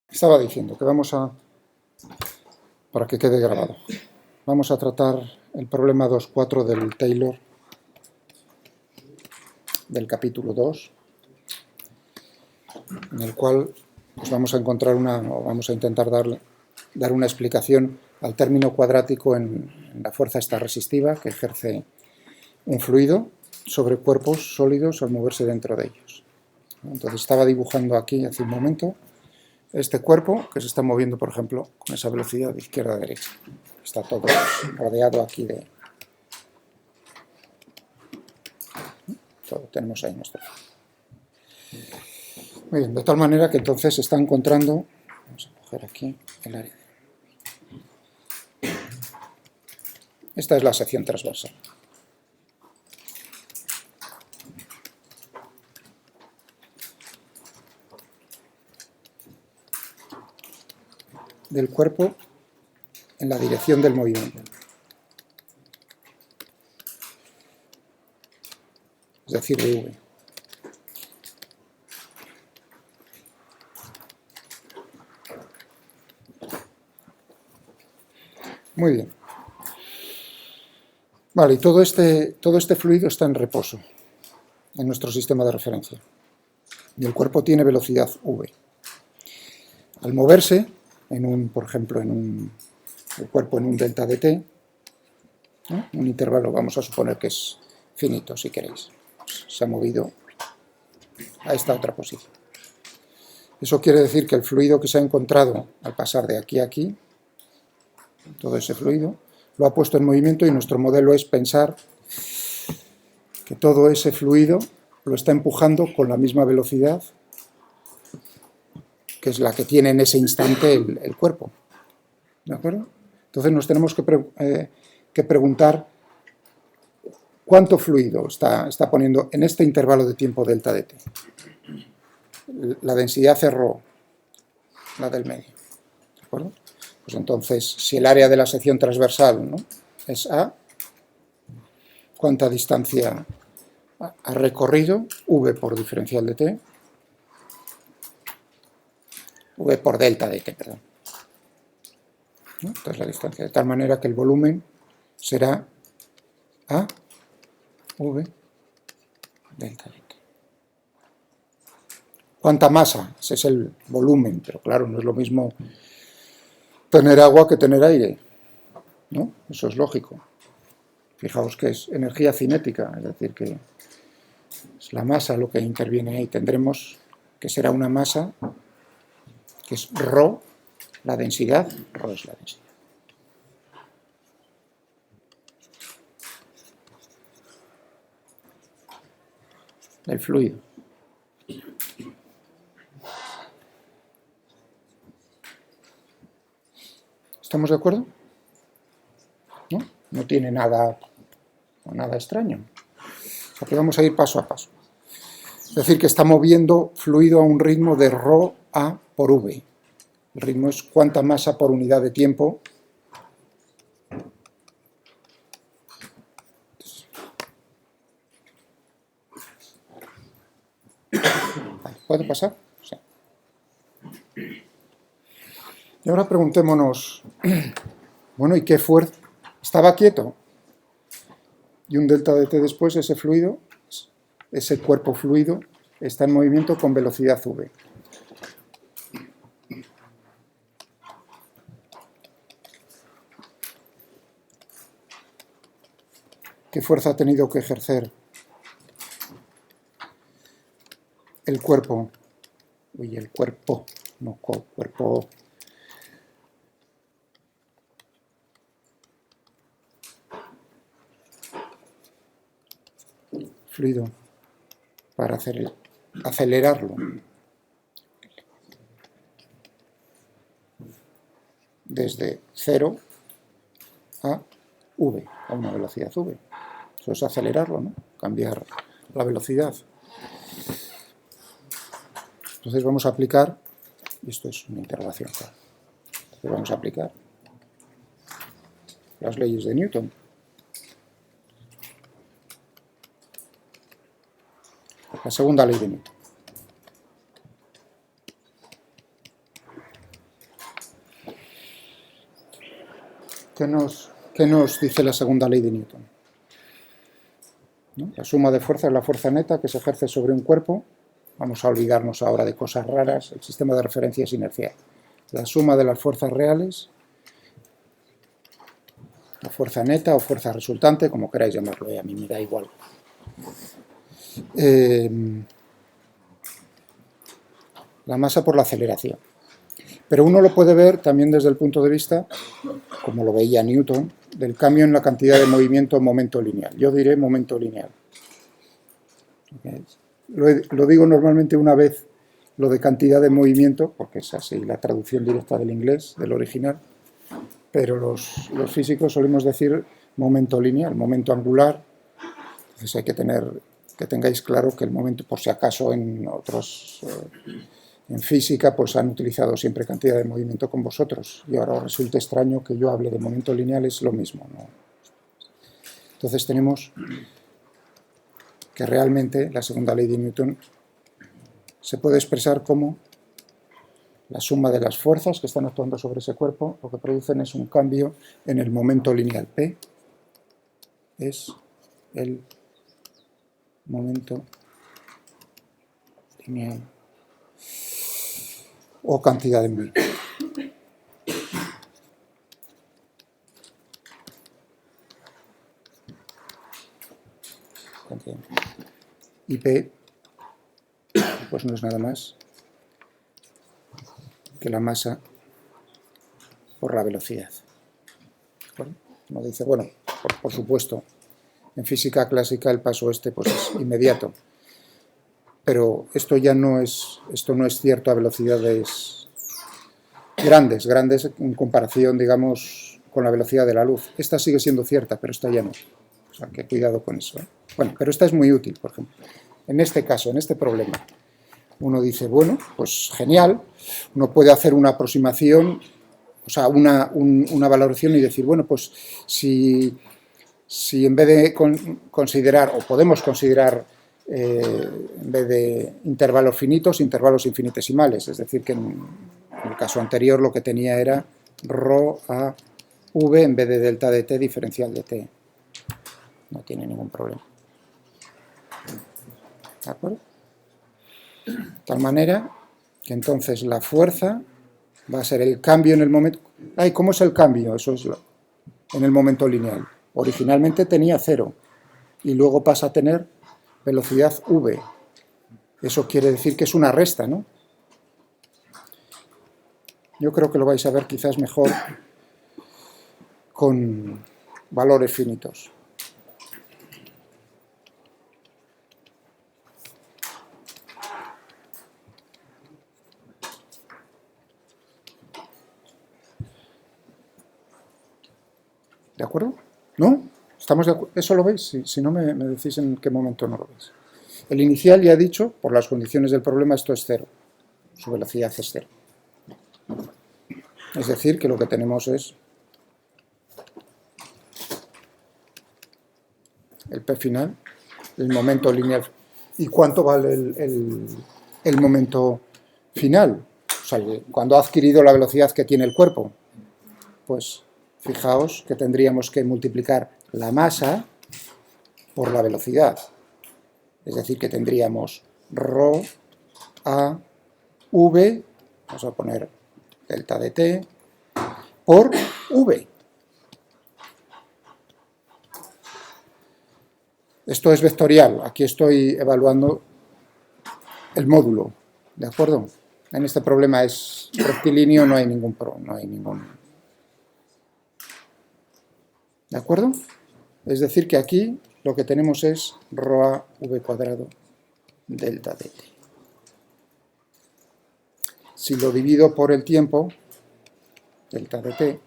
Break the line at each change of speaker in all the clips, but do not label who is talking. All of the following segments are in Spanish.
Estaba diciendo que para que quede grabado, vamos a tratar el problema 2.4 del Taylor del capítulo 2, en el cual pues vamos a intentar dar una explicación al término cuadrático en la fuerza esta resistiva que ejerce un fluido sobre cuerpos sólidos al moverse dentro de ellos. Entonces estaba dibujando aquí hace un momento este cuerpo que se está moviendo, por ejemplo, con esa velocidad de izquierda a derecha. Está todo rodeado aquí de... Todo tenemos ahí nuestro... Muy bien, de tal manera que entonces se está encontrando... Vamos a coger aquí el área. Esta es la sección transversal. Del cuerpo en la dirección del movimiento. Es decir, de V. Muy bien. Vale, y todo este fluido está en reposo en nuestro sistema de referencia. Y el cuerpo tiene velocidad V. Al moverse, por ejemplo, el cuerpo en un delta de t, ¿no? Un intervalo, vamos a suponer que es finito, si queréis. Se ha movido a esta otra posición. Eso quiere decir que el fluido que se ha encontrado al pasar de aquí a aquí, todo ese fluido, lo ha puesto en movimiento, y nuestro modelo es pensar que todo ese fluido lo está empujando con la misma velocidad que es la que tiene en ese instante el cuerpo. ¿De acuerdo? Entonces nos tenemos que preguntar cuánto fluido está poniendo en este intervalo de tiempo delta de t. La densidad es ρ, la del medio. ¿De acuerdo? Pues entonces, si el área de la sección transversal, ¿no?, es A, ¿cuánta distancia ha recorrido? V por diferencial de t. V por delta de t, perdón. ¿No? Esta es la distancia, de tal manera que el volumen será A, V, delta de t. ¿Cuánta masa? Ese es el volumen, pero claro, no es lo mismo tener agua que tener aire, ¿no? Eso es lógico. Fijaos que es energía cinética, es decir, que es la masa lo que interviene ahí. Tendremos que será una masa que es ρ, la densidad, ρ es la densidad. Del fluido. ¿Estamos de acuerdo? ¿No? No tiene nada extraño. Porque vamos a ir paso a paso. Es decir, que está moviendo fluido a un ritmo de ρ a por v. El ritmo es cuánta masa por unidad de tiempo. ¿Puede pasar? Sí. Y ahora preguntémonos, bueno, ¿y qué fuerza? ¿Estaba quieto? Y un delta de t después, ese fluido, ese cuerpo fluido, está en movimiento con velocidad v. ¿Qué fuerza ha tenido que ejercer el cuerpo? Uy, el cuerpo, no cuerpo. Fluido para acelerarlo desde 0 a v, a una velocidad v. Eso es acelerarlo, ¿no? Cambiar la velocidad. Entonces vamos a aplicar, y esto es una interrogación, claro. Entonces vamos a aplicar las leyes de Newton. La segunda ley de Newton. qué nos dice la segunda ley de Newton? ¿No? La suma de fuerza es la fuerza neta que se ejerce sobre un cuerpo. Vamos a olvidarnos ahora de cosas raras. El sistema de referencia es inercial. La suma de las fuerzas reales, la fuerza neta o fuerza resultante, como queráis llamarlo, a mí me da igual. La masa por la aceleración. Pero uno lo puede ver también desde el punto de vista, como lo veía Newton, del cambio en la cantidad de movimiento momento lineal. Yo diré momento lineal. Lo digo normalmente una vez lo de cantidad de movimiento, porque es así la traducción directa del inglés, del original, pero los físicos solemos decir momento lineal, momento angular. Entonces hay que tengáis claro que el momento, por si acaso en otros... en física, pues han utilizado siempre cantidad de movimiento con vosotros, y ahora os resulta extraño que yo hable de momento lineal, es lo mismo, ¿no? Entonces tenemos que realmente la segunda ley de Newton se puede expresar como la suma de las fuerzas que están actuando sobre ese cuerpo, lo que producen es un cambio en el momento lineal. P es el momento lineal o cantidad de movimiento. Y P, pues no es nada más que la masa por la velocidad. Uno dice, bueno, por supuesto, en física clásica el paso este pues es inmediato, pero esto no es cierto a velocidades grandes en comparación, digamos, con la velocidad de la luz. Esta sigue siendo cierta, pero esta ya no. O sea, que cuidado con eso, ¿eh? Bueno, pero esta es muy útil, por ejemplo. En este caso, en este problema, uno dice, bueno, pues genial, uno puede hacer una aproximación, o sea, una valoración y decir, bueno, pues si en vez de considerar, o podemos considerar, en vez de intervalos finitos, intervalos infinitesimales, es decir, que en el caso anterior lo que tenía era ρ a v en vez de delta de t diferencial de t. No tiene ningún problema. ¿De acuerdo? De tal manera que entonces la fuerza va a ser el cambio en el momento... Ay, ¿cómo es el cambio? Eso es en el momento lineal. Originalmente tenía 0 y luego pasa a tener velocidad v. Eso quiere decir que es una resta, ¿no? Yo creo que lo vais a ver quizás mejor con valores finitos. ¿De acuerdo? ¿No? ¿Estamos de acuerdo? ¿Eso lo veis? Si no, me decís en qué momento no lo veis. El inicial ya he dicho, por las condiciones del problema, esto es 0. Su velocidad es 0. Es decir, que lo que tenemos es el P final, el momento lineal. ¿Y cuánto vale el momento final? O sea, cuando ha adquirido la velocidad que tiene el cuerpo. Pues fijaos que tendríamos que multiplicar la masa por la velocidad. Es decir, que tendríamos ρ a v, vamos a poner delta de t, por v. Esto es vectorial, aquí estoy evaluando el módulo, ¿de acuerdo? En este problema es rectilíneo, no hay ningún ¿de acuerdo? Es decir, que aquí lo que tenemos es ρ a v cuadrado delta de t. Si lo divido por el tiempo, delta de t,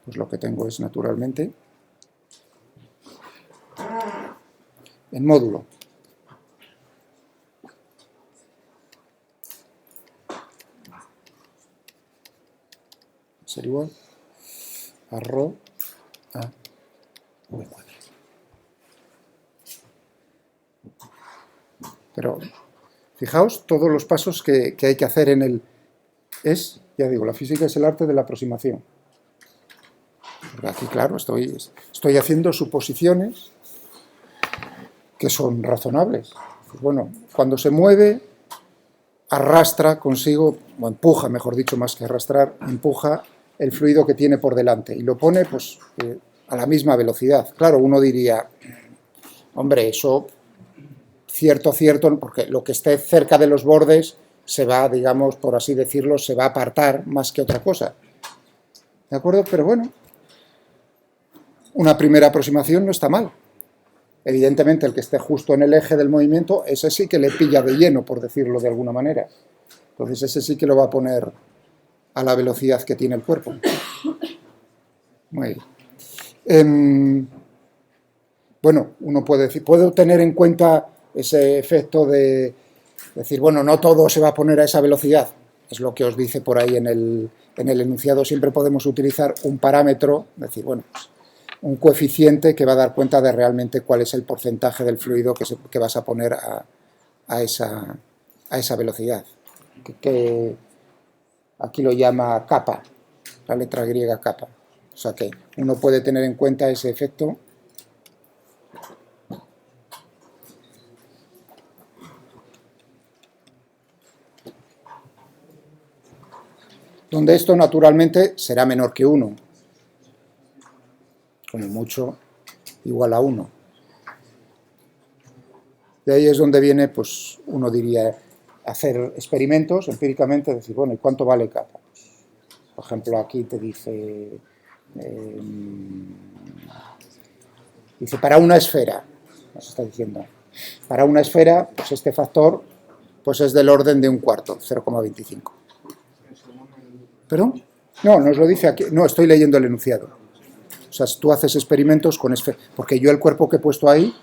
pues lo que tengo es naturalmente en módulo. Ser igual a ρ a v cuadrado. Pero fijaos todos los pasos que hay que hacer en el... Es Ya digo, la física es el arte de la aproximación. Porque aquí, claro, estoy haciendo suposiciones que son razonables. Bueno, cuando se mueve, arrastra consigo, o empuja, mejor dicho, más que arrastrar, empuja el fluido que tiene por delante y lo pone pues a la misma velocidad. Claro, uno diría, hombre, eso cierto, porque lo que esté cerca de los bordes se va, digamos, por así decirlo, se va a apartar más que otra cosa. ¿De acuerdo? Pero bueno, una primera aproximación no está mal. Evidentemente, el que esté justo en el eje del movimiento, ese sí que le pilla de lleno, por decirlo de alguna manera. Entonces, ese sí que lo va a poner a la velocidad que tiene el cuerpo. Muy bien. Bueno, uno puede decir, ¿puedo tener en cuenta ese efecto de decir, bueno, no todo se va a poner a esa velocidad? Es lo que os dice por ahí en el enunciado. Siempre podemos utilizar un parámetro, decir, bueno, pues, un coeficiente que va a dar cuenta de realmente cuál es el porcentaje del fluido que vas a poner a esa velocidad. Que aquí lo llama kappa, la letra griega kappa. O sea que uno puede tener en cuenta ese efecto. Donde esto naturalmente será menor que 1. Como mucho igual a 1. De ahí es donde viene, pues uno diría, hacer experimentos empíricamente, decir, bueno, ¿y cuánto vale kappa? Por ejemplo, aquí te dice, para una esfera, nos está diciendo, para una esfera, pues este factor pues es del orden de 1/4, 0,25. ¿Perdón? No, nos lo dice aquí, no, estoy leyendo el enunciado. O sea, tú haces experimentos con esferas, porque yo el cuerpo que he puesto ahí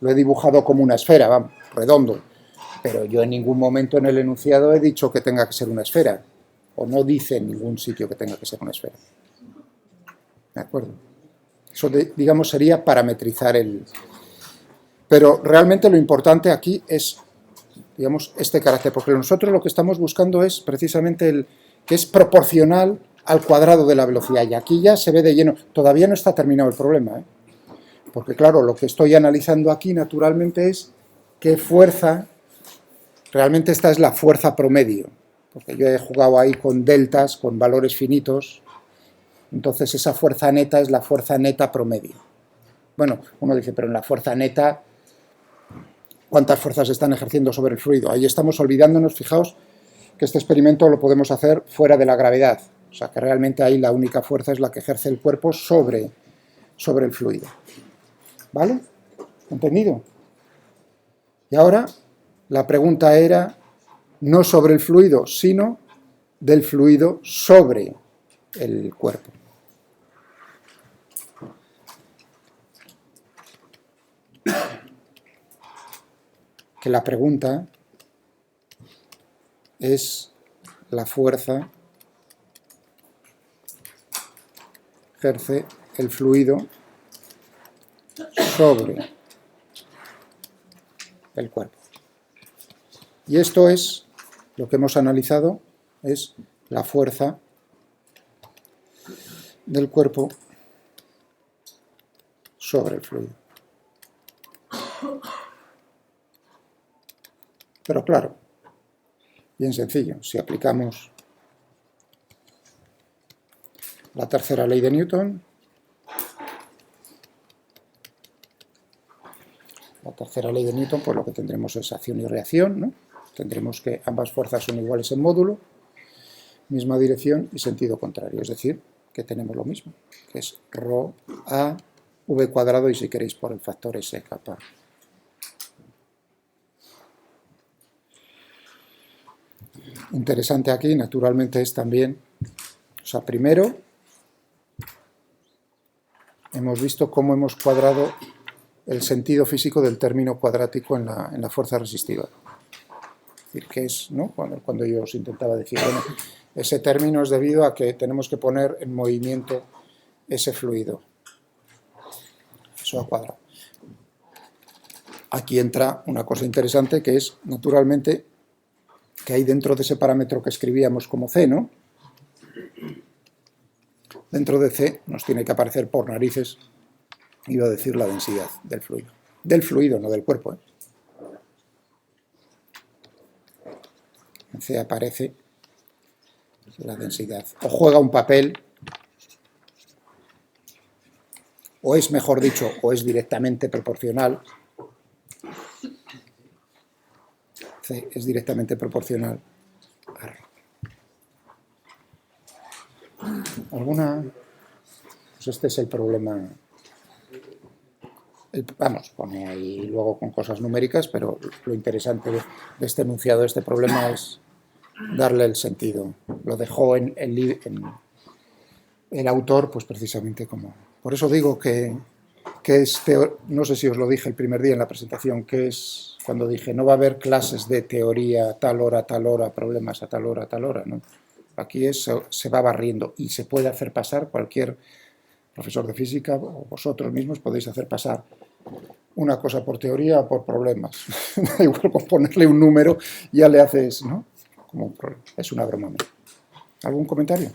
lo he dibujado como una esfera, vamos, redondo, pero yo en ningún momento en el enunciado he dicho que tenga que ser una esfera, o no dice en ningún sitio que tenga que ser una esfera. ¿De acuerdo? Eso, digamos, sería parametrizar el... Pero realmente lo importante aquí es, digamos, este carácter, porque nosotros lo que estamos buscando es precisamente el que es proporcional al cuadrado de la velocidad, y aquí ya se ve de lleno. Todavía no está terminado el problema, porque claro, lo que estoy analizando aquí naturalmente es qué fuerza, realmente esta es la fuerza promedio, porque yo he jugado ahí con deltas, con valores finitos, entonces esa fuerza neta es la fuerza neta promedio. Bueno, uno dice, pero en la fuerza neta, ¿cuántas fuerzas están ejerciendo sobre el fluido? Ahí estamos olvidándonos, fijaos, que este experimento lo podemos hacer fuera de la gravedad. O sea, que realmente ahí la única fuerza es la que ejerce el cuerpo sobre el fluido. ¿Vale? ¿Entendido? Y ahora la pregunta era no sobre el fluido, sino del fluido sobre el cuerpo. Que la pregunta es la fuerza ejerce el fluido sobre el cuerpo. Y esto es, lo que hemos analizado, es la fuerza del cuerpo sobre el fluido. Pero claro, bien sencillo, si aplicamos la tercera ley de Newton, pues lo que tendremos es acción y reacción, ¿no? Tendremos que ambas fuerzas son iguales en módulo, misma dirección y sentido contrario, es decir, que tenemos lo mismo, que es ρ a v cuadrado y si queréis por el factor s kappa. Interesante aquí, naturalmente, es también, o sea, primero hemos visto cómo hemos cuadrado el sentido físico del término cuadrático en la fuerza resistiva. Es decir, que es, ¿no? Cuando yo os intentaba decir, bueno, ese término es debido a que tenemos que poner en movimiento ese fluido. Eso a cuadrado. Aquí entra una cosa interesante que es, naturalmente, que hay dentro de ese parámetro que escribíamos como c, ¿no? Dentro de C nos tiene que aparecer por narices, iba a decir, la densidad del fluido. Del fluido, no del cuerpo, ¿eh? En C aparece la densidad. O juega un papel, o es, mejor dicho, o es directamente proporcional. C es directamente proporcional a R. ¿Alguna? Pues este es el problema. Vamos, pone ahí luego con cosas numéricas, pero lo interesante de este enunciado, de este problema, es darle el sentido. Lo dejó en el autor, pues precisamente como... Por eso digo que es no sé si os lo dije el primer día en la presentación, que es cuando dije no va a haber clases de teoría a tal hora, problemas a tal hora, ¿no? Aquí se va barriendo y se puede hacer pasar, cualquier profesor de física o vosotros mismos podéis hacer pasar una cosa por teoría o por problemas. Da igual con ponerle un número, ya le haces, ¿no? Como un problema. Es una broma. ¿Algún comentario?